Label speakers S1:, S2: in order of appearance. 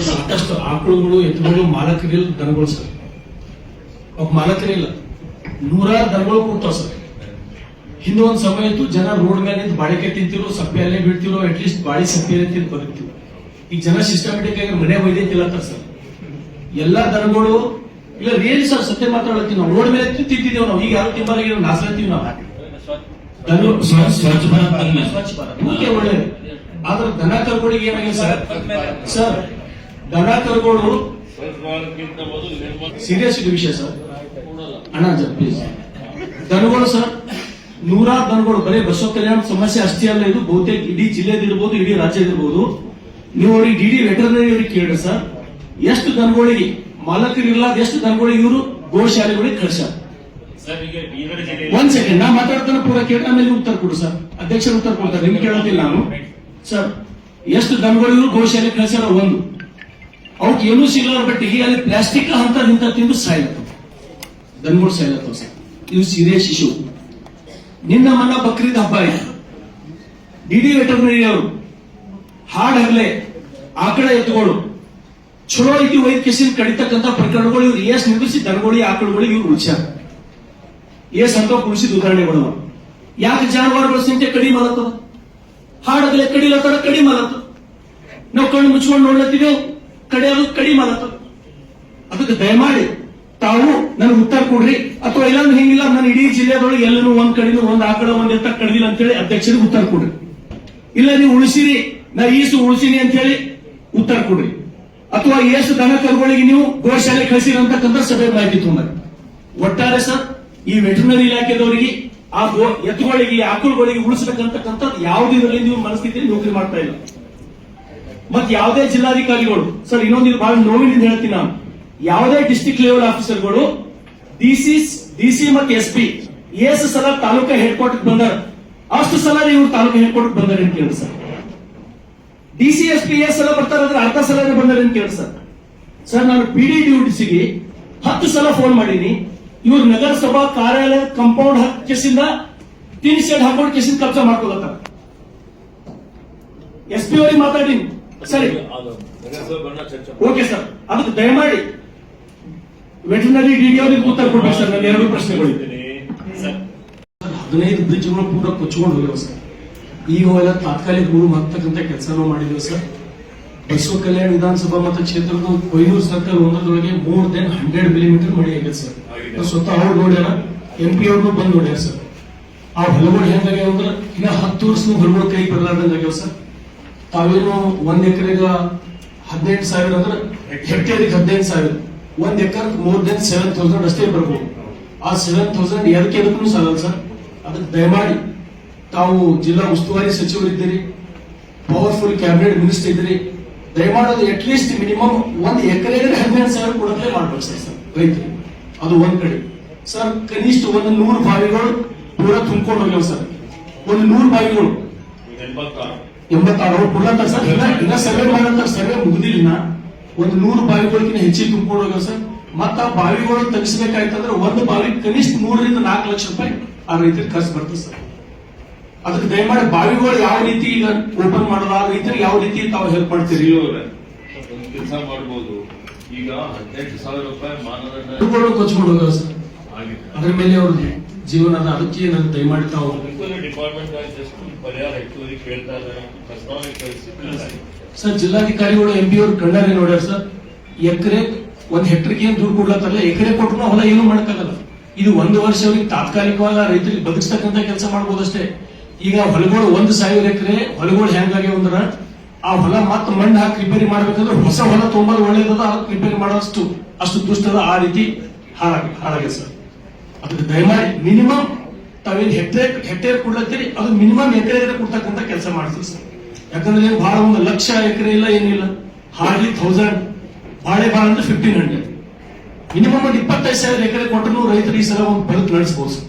S1: ಸಾಕಷ್ಟು ಆಕಳುಗಳು ಎತ್ತುಗಳು ಮಾಲಕರಿಲ್ಲ ದನಗಳು ಸರ್. ಒಬ್ಬ ಮಾಲಕರಿಲ್ಲ, ನೂರಾರು ದನಗಳು ಕೊಡ್ತಾವ ಸರ್. ಹಿಂದೆ ಒಂದ್ ಸಮಯ ಇತ್ತು, ಜನ ರೋಡ್ ಮೇಲೆ ನಿಂತು ಬಾಳಿಕೆ ತಿಂತಿರೋ, ಸಪ್ಪೆ ಅಲ್ಲೇ ಬೀಳ್ತಿರೋ, ಅಟ್ಲೀಸ್ಟ್ ಬಾಳಿ ಸಪ್ಪೆ ತಿಂದು ಬದುಕ್ತಿರು. ಈಗ ಜನ ಸಿಸ್ಟಮೆಟಿಕ್ ಆಗಿ ಮನೆ ಒಯ್ದೇ ತಿಲ್ಲತ್ತಾರ ಸರ್. ಎಲ್ಲಾ ದನಗಳು ಇಲ್ಲ ರಿಯಲಿ ಸರ್, ಸತ್ಯ ಮಾತಾಡತ್ತೀವಿ ನಾವು. ರೋಡ್ ಮೇಲೆ ತಿಂತಿದ್ದೇವೆ ನಾವು. ಈಗ ಯಾರು ತಿಂಬಾರ ನಾಸ್ಲತ್ತೀವಿ ನಾವು. ಸ್ವಚ್ಛ ಭಾರತ್ ಒಳ್ಳೇದು. ಆದ್ರೆ ದನ ಕರುಗಳಿಗೆ ಏನಾಗಿದೆ ಸರ್, ದನ ಕರುಗಳು ಸೀರಿಯಸ್ ವಿಷಯ ಸರ್. ಅಣ್ಣ ಪ್ಲೀಸ್, ದನಗಳು ಸರ್, ನೂರಾರು ದನಗಳು ಬರೀ ಬಸವ ಕಲ್ಯಾಣ ಸಮಸ್ಯೆ ಅಷ್ಟೇ ಅಲ್ಲ, ಇದು ಬಹುತೇಕ ಇಡೀ ಜಿಲ್ಲೆದಿರ್ಬೋದು, ಇಡೀ ರಾಜ್ಯದಿರ್ಬೋದು. ನೀವು ಅವ್ರಿಗೆ ಡಿಡಿ ವೆಟರ್ನರಿ ಅವ್ರಿಗೆ ಕೇಳ್ರಿ ಸರ್, ಎಷ್ಟು ದನಗಳಿಗೆ ಮಾಲಕರಿಲ್ಲ, ಎಷ್ಟು ದನಗಳಿಗೆ ಇವರು ಗೋಶಾಲೆಗಳಿಗೆ ಕಳಿಸ್ಯಾರ. ಒಂದ್ ಸೆಕೆಂಡ್ ನಾ ಮಾತಾಡ್ತಾನೆ ಪೂರ ಕೇಳ, ಆಮೇಲೆ ಉತ್ತರ ಕೊಡು ಸರ್. ಅಧ್ಯಕ್ಷರು ಉತ್ತರ ಕೊಡ್ತಾರೆ, ನಿಮ್ಗೆ ಕೇಳೋದಿಲ್ಲ ನಾನು ಸರ್. ಎಷ್ಟು ದನಗಳು ಇವರು ಗೋಶಾಲೆ ಕಳಿಸ್ಯಾರ. ಒಂದು ಅವಕ್ಕೆ ಏನೂ ಸಿಗಲ್ಲ, ಬಟ್ ಈಗ ಅಲ್ಲಿ ಪ್ಲಾಸ್ಟಿಕ್ ಅಂತ ಇಂತ ತಿಂದು ಸಾಯ್ಲತ್ತವ, ದನಗಳು ಸಾಯ್ಲತ್ತವ ಸರ್. ಇದು ಸೀರಿಯಸ್ ಇಶ್ಯೂ. ನಿನ್ನ ಮನ್ನ ಬಕ್ರೀದ್ ಹಬ್ಬ ಆಯ್ತು, ಡಿಡಿ ವೆಟರ್ನರಿ ಅವರು ಹಾಡಾಗ್ಲೆ ಆಕಳ ಎತ್ತುಗಳು ಚಲೋ ಇದು ವೈದ್ಯಕೀಯ ಕಡಿತಕ್ಕಂಥ ಪ್ರಕರಣಗಳು ಇವ್ರು ಎಸ್ ನಿರ್ಮಿಸಿ ದನಗಳಿಗೆ ಆಕಳುಗಳಿಗೆ ಇವ್ರು ಉಳಿಸ್ಯಾರ. ಎಸ್ ಅಂತ ಉಳಿಸಿದ ಉದಾಹರಣೆಗಳು. ಯಾಕೆ ಜಾನುವಾರುಗಳ ಸಂಖ್ಯೆ ಕಡಿಮೆ ಆಗತ್ತದ? ಹಾಡಾಗ್ಲೆ ಕಡಿಲತ್ತಾರ, ಕಡಿಮೆ ಆಗತ್ತ. ನಾವು ಕಣ್ಣು ಮುಚ್ಕೊಂಡು ನೋಡ್ಲತ್ತೀವಿ, ಕಡಿಯೋದು ಕಡಿಮೆ ಆಗತ್ತ. ಅದಕ್ಕೆ ದಯಮಾಡಿ ತಾವು ನನಗೆ ಉತ್ತರ ಕೊಡ್ರಿ, ಅಥವಾ ಇಲ್ಲಾಂದ್ರೆ ಹಿಂಗಿಲ್ಲ ನಾನು ಇಡೀ ಜಿಲ್ಲೆದೊಳಗೆ ಎಲ್ಲನೂ ಒಂದ್ ಕಡೆನೂ ಒಂದ್ ಆಕಳ ಒಂದ್ ಎತ್ತ ಕಡಿದಿಲ್ಲ ಅಂತೇಳಿ ಅಧ್ಯಕ್ಷರಿಗೆ ಉತ್ತರ ಕೊಡ್ರಿ. ಇಲ್ಲ ನೀವು ಉಳಿಸಿರಿ, ನಾ ಈಸು ಉಳಿಸಿನಿ ಅಂತ ಹೇಳಿ ಉತ್ತರ ಕೊಡ್ರಿ. ಅಥವಾ ಎಷ್ಟು ದನ ಕರುಗಳಿಗೆ ನೀವು ಗೋಶಾಲೆ ಕಳಿಸಿರಿ ಅಂತಕ್ಕಂಥ ಸಭೆ ಮಾಹಿತಿ ತುಂಬ. ಒಟ್ಟಾರೆ ಸರ್, ಈ ವೆಟರ್ನರಿ ಇಲಾಖೆದವರಿಗೆ ಆ ಎತ್ತುಗಳಿಗೆ ಆಕಳುಗಳಿಗೆ ಉಳಿಸಬೇಕಂತಕ್ಕಂಥ ಯಾವುದೇ ನೀವು ಮನಸ್ಥಿತಿಯಲ್ಲಿ ನೌಕರಿ ಮಾಡ್ತಾ ಇಲ್ಲ. ಮತ್ತೆ ಯಾವುದೇ ಜಿಲ್ಲಾಧಿಕಾರಿಗಳು ಸರ್, ಇನ್ನೊಂದು ಬಹಳ ನೋವಿನಿಂದ ಹೇಳ್ತೀನಿ ನಾನು, ಯಾವುದೇ ಡಿಸ್ಟ್ರಿಕ್ಟ್ ಲೆವೆಲ್ ಆಫೀಸರ್ಗಳು ಡಿಸಿ ಮತ್ತು SP ಎಷ್ಟು ಸಲ ತಾಲೂಕಾ ಹೆಡ್ ಕ್ವಾರ್ಟರ್ ಬಂದಾರ, ಅಷ್ಟು ಸಲ ಇವ್ರು ತಾಲೂಕಾ ಹೆಡ್ ಕ್ವಾರ್ಟರ್ ಬಂದಾರ ಅಂತ ಕೇಳಿ ಸರ್. DC SP ಎಷ್ಟು ಸಲ ಬರ್ತಾರಂದ್ರೆ ಅರ್ಧ ಸಲ ಬಂದಾರ ಅಂತ ಕೇಳಿ ಸರ್. ಸರ್, ನಾನು PD ಡ್ಯೂಟಿಸಿಗೆ 10 ಸಲ ಫೋನ್ ಮಾಡೀನಿ. ಇವ್ರು ನಗರಸಭಾ ಕಾರ್ಯಾಲಯ ಕಂಪೌಂಡ್ ಕೇಸಿಂದ ಟಿನ್ ಶೆಡ್ ಹಾಕೊಂಡು ಕೇಸಿಂದ ಕಬ್ಜಾ ಮಾಡ್ಕೊಳತ್ತಾರ. SP ಅವರಿಗೆ ಮಾತಾಡೀನಿ. ಸರಿ, ಓಕೆ ಸರ್. ಅದಕ್ಕೆ ದಯಮಾಡಿ ವೆಟರ್ನರಿ DD ಅವರಿಗೆ ಉತ್ತರ ಕೊಡ್ಬೇಕು ಸರ್. ನನ್ನ 2 ಪ್ರಶ್ನೆಗಳು. 15 ಬ್ರಿಡ್ಜ್ಗಳು ಪೂರ ಕೊಚ್ಕೊಂಡು ಹೋಗಿವೆ ಸರ್. ಈಗ ಎಲ್ಲ ತಾತ್ಕಾಲಿಕ ಗುರು ಹಾಕ್ತಕ್ಕಂಥ ಕೆಲಸನೂ ಮಾಡಿದ್ದೇವೆ ಸರ್. ಬಸವ ಕಲ್ಯಾಣ ವಿಧಾನಸಭಾ ಮತಕ್ಷೇತ್ರದ ಕೊಯ್ಯೂರು ಸರ್ಕಲ್ ಒಂದರೊಳಗೆ more than 100 ಮಿಲಿಮೀಟರ್ ಮಳೆ ಆಗಿದೆ ಸರ್. ಸ್ವತಃ ಅವ್ರು ನೋಡ್ಯಾರ, MP ಅವ್ರಿಗೂ ಬಂದು ನೋಡ್ಯಾರ ಸರ್. ಆ ಹೊಲಗಳು ಹೆಂಗಾಗ್ಯಾವ ಅಂದ್ರೆ ಇನ್ನ 10 ವರ್ಷದ ಹೊಲಗಳು ಕೈ ಬರಲಾರ್ದಂಗ ಆಗ್ಯಾವ ಸರ್. ತಾವೇನು 1 ಎಕರೆಗ 18,000 ಅಂದ್ರೆ ಹೆಕ್ಟೇರಿಗೆ 15,000, 1 ಎಕರ್ more than 7,000 ಅಷ್ಟೇ ಬರ್ಬೋದು. ಆ 7,000 ಎದಕ್ಕೂ ಸಾಲಲ್ಲ ಸರ್. ಅದಕ್ಕೆ ದಯಮಾಡಿ ತಾವು ಜಿಲ್ಲಾ ಉಸ್ತುವಾರಿ ಸಚಿವರಿದ್ದೀರಿ, ಪವರ್ಫುಲ್ ಕ್ಯಾಬಿನೆಟ್ ಮಿನಿಸ್ಟರ್ ಇದ್ದೀರಿ, ದಯಮಾಡಿ ಅಟ್ಲೀಸ್ಟ್ ಮಿನಿಮಮ್ 1 ಎಕರೆಗೆ 15,000 ಕೊಡೋದೇ ಮಾಡ್ಬೇಕು ಸರ್ ರೈತರಿಗೆ. ಅದು ಒಂದ್ ಕಡೆ ಸರ್. ಕನಿಷ್ಠ 100 ಬಾವಿಗಳು ಪೂರ ತುಂಬಿಕೊಂಡು ಹೋಗ್ಯಾವ ಸರ್. 100 ಬಾವಿಗಳು 86 ಕೊಡ್ಲತ್ತಾರ ಸರ್. ಇನ್ನ ಸರ್ವೆ ಮಾಡಂತ ಸರ್ವೆ ಮುಗಿದಿಲ್ಲ. 100 ಬಾವಿಗಳಿಗಿಂತ ಹೆಚ್ಚಿಗೆ ತುಂಬಿಕೊಂಡು ಹೋಗ್ಯಾವ ಸರ್. ಮತ್ತ ಆ ಬಾವಿಗಳು ತೆಗಿಸ್ಬೇಕಾಯ್ತಂದ್ರೆ ಒಂದು ಬಾವಿ ಕನಿಷ್ಠ 3 ರಿಂದ 4 ಲಕ್ಷ ರೂಪಾಯಿ ಆ ರೈತರಿಗೆ ಖರ್ಚು ಬರ್ತದೆ ಸರ್. ಅದಕ್ಕೆ ದಯಮಾಡಿ ಬಾವಿಗಳು ಯಾವ ರೀತಿ ಈಗ ಓಪನ್ ಮಾಡೋದು, ಆ ರೈತರಿಗೆ ಯಾವ ರೀತಿ ತಾವು ಹೆಲ್ಪ್ ಮಾಡ್ತೀರಿ?
S2: ಕೆಲಸ ಮಾಡಬಹುದು. ಈಗ 18,000 ರೂಪಾಯಿ ಮಾನದಂಡ
S1: ಕೊಚ್ಕೊಂಡು ಹೋಗ್ಯಾವ ಸರ್. ಅದ್ರ ಮೇಲೆ ಅವ್ರ ಜೀವನದ, ಅದಕ್ಕೆ ನಾನು ದಯಮಾಡಿ ತಾವು
S2: ಡಿಪಾರ್ಟ್ಮೆಂಟ್ ಪರಿಹಾರ ಹೆಚ್ಚುವರಿ ಕೇಳ್ತಾ ಇದ್ದಾರೆ. ಪ್ರಸ್ತಾವನೆ ಕಳಿಸಿ
S1: ಸರ್. ಜಿಲ್ಲಾಧಿಕಾರಿಗಳು MP ಅವರು ಕಣ್ಣಾರೆ ನೋಡ್ಯಾರ ಸರ್. ಎಕರೆ 1 ಹೆಕ್ಟರ್ಗೆ ಏನ್ ದುಡ್ಡು ಕೊಡ್ಲತ್ತಲ್ಲ, ಎಕರೆ ಕೊಟ್ಟರು ಹೊಲ ಏನು ಮಾಡಕ್ಕಾಗಲ್ಲ. ಇದು 1 ವರ್ಷ ಅವ್ರಿಗೆ ತಾತ್ಕಾಲಿಕವಾಗಿ ರೈತರಿಗೆ ಬದುಕಿಸ್ತಕ್ಕಂಥ ಕೆಲಸ ಮಾಡ್ಬೋದಷ್ಟೇ. ಈಗ ಹೊಲಗಳು 1,000 ಎಕರೆ ಹೊಲಗಳು ಹೆಂಗಾಗ್ಯಾವ ಅಂದ್ರ, ಆ ಹೊಲ ಮತ್ತೆ ಮಣ್ಣು ಹಾಕಿ ರಿಪೇರಿ ಮಾಡ್ಬೇಕಂದ್ರೆ ಹೊಸ ಹೊಲ ತೊಂಬದು ಒಳ್ಳೇದದ, ಅದಕ್ಕೆ ರಿಪೇರಿ ಮಾಡೋಷ್ಟು ಅಷ್ಟು ದುಷ್ಟದ, ಆ ರೀತಿ ಹಾಳಾಗಿದೆ ಸರ್. ಅದಕ್ಕೆ ದಯಮಾಡಿ ಮಿನಿಮಮ್ ತಾವೇನು ಹೆಕ್ಟೇರ್ ಕೊಡ್ಲತ್ತೀರಿ, ಅದು ಮಿನಿಮಮ್ ಎಕರೆ ಕೊಡ್ತಕ್ಕಂಥ ಕೆಲಸ ಮಾಡ್ತೀವಿ ಸರ್. ಯಾಕಂದ್ರೆ ಬಹಳ 1 ಲಕ್ಷ ಎಕರೆ ಇಲ್ಲ, ಏನಿಲ್ಲ, ಹಾರ್ಡ್ಲಿ 1000, ಭಾಳ ಅಂದ್ರೆ 1,500. ಮಿನಿಮಮ್ 25,000 ಎಕರೆ ಕೊಟ್ಟರು ರೈತರು ಈ ಸಲ ಒಂದು ಬದುಕು ನಡೆಸಬಹುದು ಸರ್.